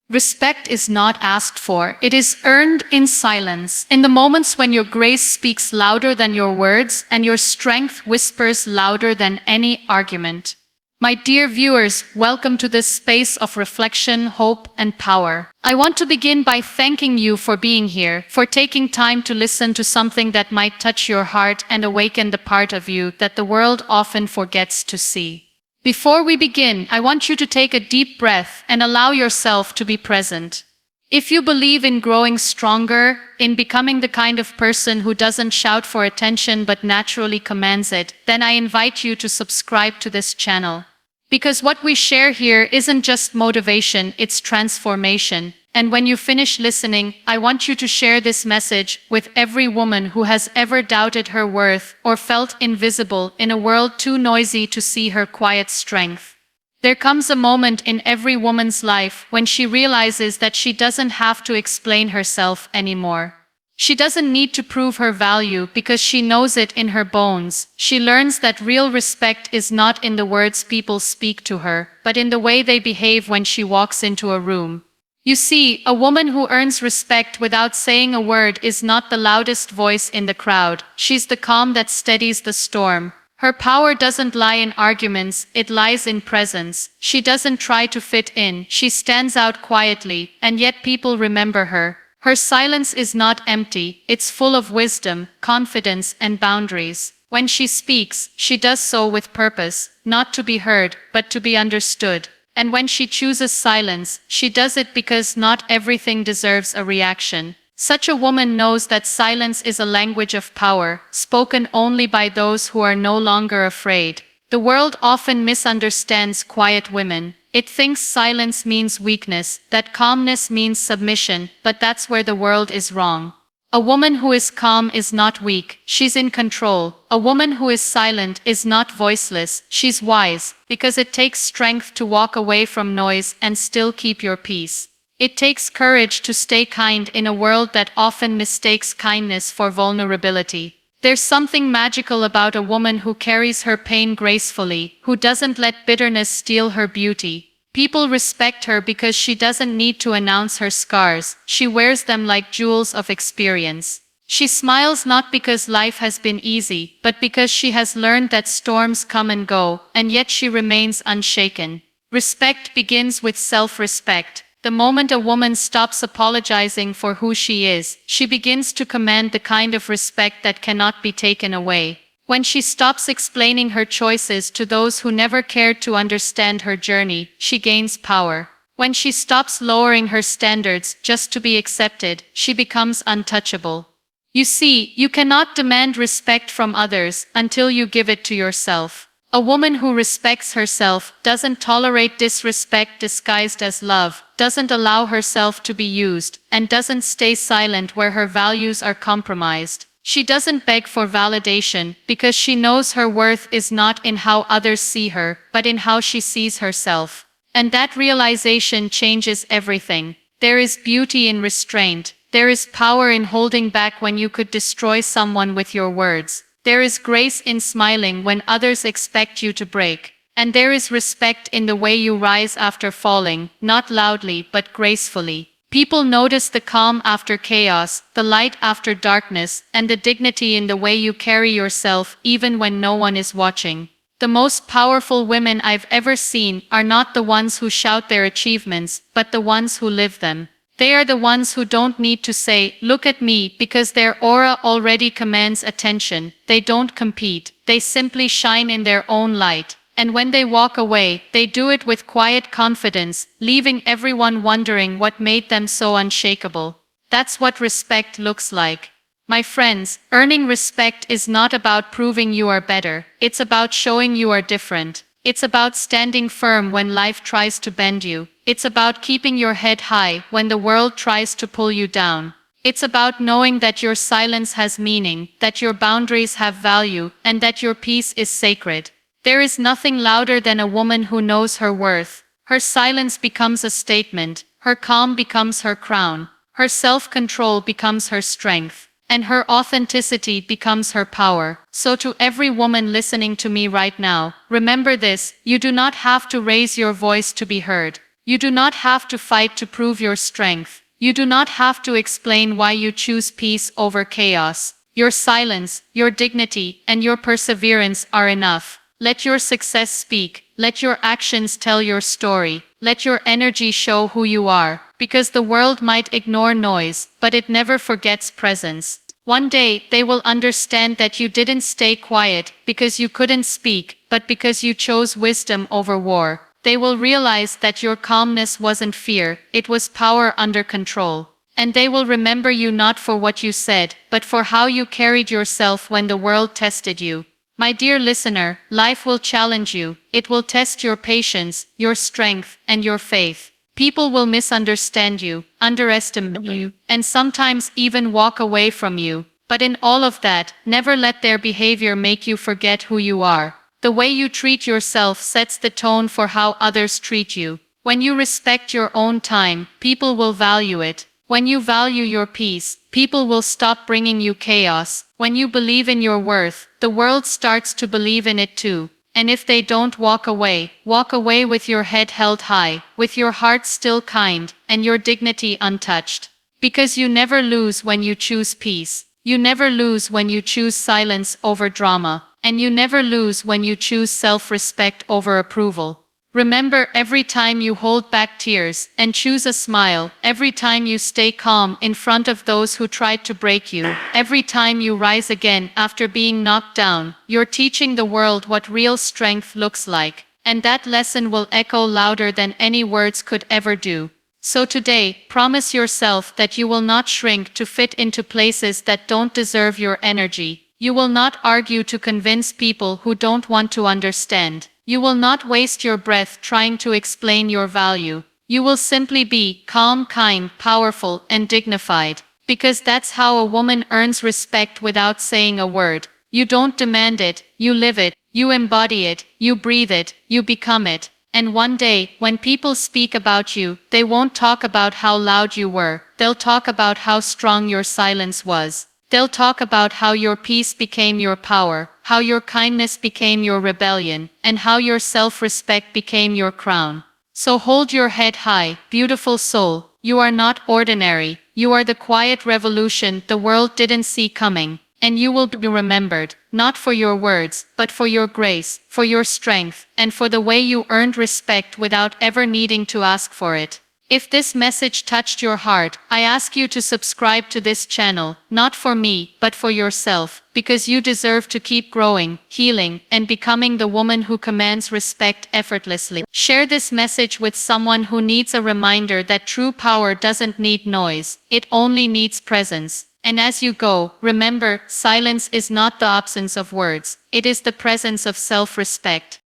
Respect is not asked for, it is earned in silence. In the moments when your grace speaks louder than your words and your strength whispers louder than any argument. My dear viewers, welcome to this space of reflection, hope, and power. I want to begin by thanking you for being here, for taking time to listen to something that might touch your heart and awaken the part of you that the world often forgets to see. Before we begin, I want you to take a deep breath and allow yourself to be present. If you believe in growing stronger, in becoming the kind of person who doesn't shout for attention but naturally commands it, then I invite you to subscribe to this channel. Because what we share here isn't just motivation, it's transformation. And when you finish listening, I want you to share this message with every woman who has ever doubted her worth or felt invisible in a world too noisy to see her quiet strength. There comes a moment in every woman's life when she realizes that she doesn't have to explain herself anymore. She doesn't need to prove her value because she knows it in her bones. She learns that real respect is not in the words people speak to her, but in the way they behave when she walks into a room. You see, a woman who earns respect without saying a word is not the loudest voice in the crowd. She's the calm that steadies the storm. Her power doesn't lie in arguments, it lies in presence. She doesn't try to fit in, she stands out quietly, and yet people remember her. Her silence is not empty, it's full of wisdom, confidence, and boundaries. When she speaks, she does so with purpose, not to be heard, but to be understood. And when she chooses silence, she does it because not everything deserves a reaction. Such a woman knows that silence is a language of power, spoken only by those who are no longer afraid. The world often misunderstands quiet women. It thinks silence means weakness, that calmness means submission, but that's where the world is wrong. A woman who is calm is not weak, she's in control. A woman who is silent is not voiceless, she's wise, because it takes strength to walk away from noise and still keep your peace. It takes courage to stay kind in a world that often mistakes kindness for vulnerability. There's something magical about a woman who carries her pain gracefully, who doesn't let bitterness steal her beauty. People respect her because she doesn't need to announce her scars, she wears them like jewels of experience. She smiles not because life has been easy, but because she has learned that storms come and go, and yet she remains unshaken. Respect begins with self-respect. The moment a woman stops apologizing for who she is, she begins to command the kind of respect that cannot be taken away. When she stops explaining her choices to those who never cared to understand her journey, she gains power. When she stops lowering her standards just to be accepted, she becomes untouchable. You see, you cannot demand respect from others until you give it to yourself. A woman who respects herself doesn't tolerate disrespect disguised as love, doesn't allow herself to be used, and doesn't stay silent where her values are compromised. She doesn't beg for validation because she knows her worth is not in how others see her, but in how she sees herself. And that realization changes everything. There is beauty in restraint. There is power in holding back when you could destroy someone with your words. There is grace in smiling when others expect you to break. And there is respect in the way you rise after falling, not loudly but gracefully. People notice the calm after chaos, the light after darkness, and the dignity in the way you carry yourself even when no one is watching. The most powerful women I've ever seen are not the ones who shout their achievements, but the ones who live them. They are the ones who don't need to say, "Look at me," because their aura already commands attention. They don't compete, they simply shine in their own light. And when they walk away, they do it with quiet confidence, leaving everyone wondering what made them so unshakable. That's what respect looks like. My friends, earning respect is not about proving you are better, it's about showing you are different. It's about standing firm when life tries to bend you. It's about keeping your head high when the world tries to pull you down. It's about knowing that your silence has meaning, that your boundaries have value, and that your peace is sacred. There is nothing louder than a woman who knows her worth. Her silence becomes a statement, her calm becomes her crown, her self-control becomes her strength, and her authenticity becomes her power. So to every woman listening to me right now, remember this: you do not have to raise your voice to be heard. You do not have to fight to prove your strength. You do not have to explain why you choose peace over chaos. Your silence, your dignity, and your perseverance are enough. Let your success speak. Let your actions tell your story. Let your energy show who you are. Because the world might ignore noise, but it never forgets presence. One day, they will understand that you didn't stay quiet because you couldn't speak, but because you chose wisdom over war. They will realize that your calmness wasn't fear, it was power under control. And they will remember you not for what you said, but for how you carried yourself when the world tested you. My dear listener, life will challenge you. It will test your patience, your strength, and your faith. People will misunderstand you, underestimate you, and sometimes even walk away from you. But in all of that, never let their behavior make you forget who you are. The way you treat yourself sets the tone for how others treat you. When you respect your own time, people will value it. When you value your peace, people will stop bringing you chaos. When you believe in your worth, the world starts to believe in it too. And if they don't walk away with your head held high, with your heart still kind, and your dignity untouched. Because you never lose when you choose peace. You never lose when you choose silence over drama. And you never lose when you choose self-respect over approval. Remember, every time you hold back tears and choose a smile, every time you stay calm in front of those who tried to break you, every time you rise again after being knocked down, you're teaching the world what real strength looks like. And that lesson will echo louder than any words could ever do. So today, promise yourself that you will not shrink to fit into places that don't deserve your energy. You will not argue to convince people who don't want to understand. You will not waste your breath trying to explain your value. You will simply be calm, kind, powerful, and dignified. Because that's how a woman earns respect without saying a word. You don't demand it, you live it, you embody it, you breathe it, you become it. And one day, when people speak about you, they won't talk about how loud you were. They'll talk about how strong your silence was. They'll talk about how your peace became your power, how your kindness became your rebellion, and how your self-respect became your crown. So hold your head high, beautiful soul. You are not ordinary. You are the quiet revolution the world didn't see coming. And you will be remembered, not for your words, but for your grace, for your strength, and for the way you earned respect without ever needing to ask for it. If this message touched your heart, I ask you to subscribe to this channel, not for me, but for yourself, because you deserve to keep growing, healing, and becoming the woman who commands respect effortlessly. Share this message with someone who needs a reminder that true power doesn't need noise, it only needs presence. And as you go, remember, silence is not the absence of words, it is the presence of self-respect.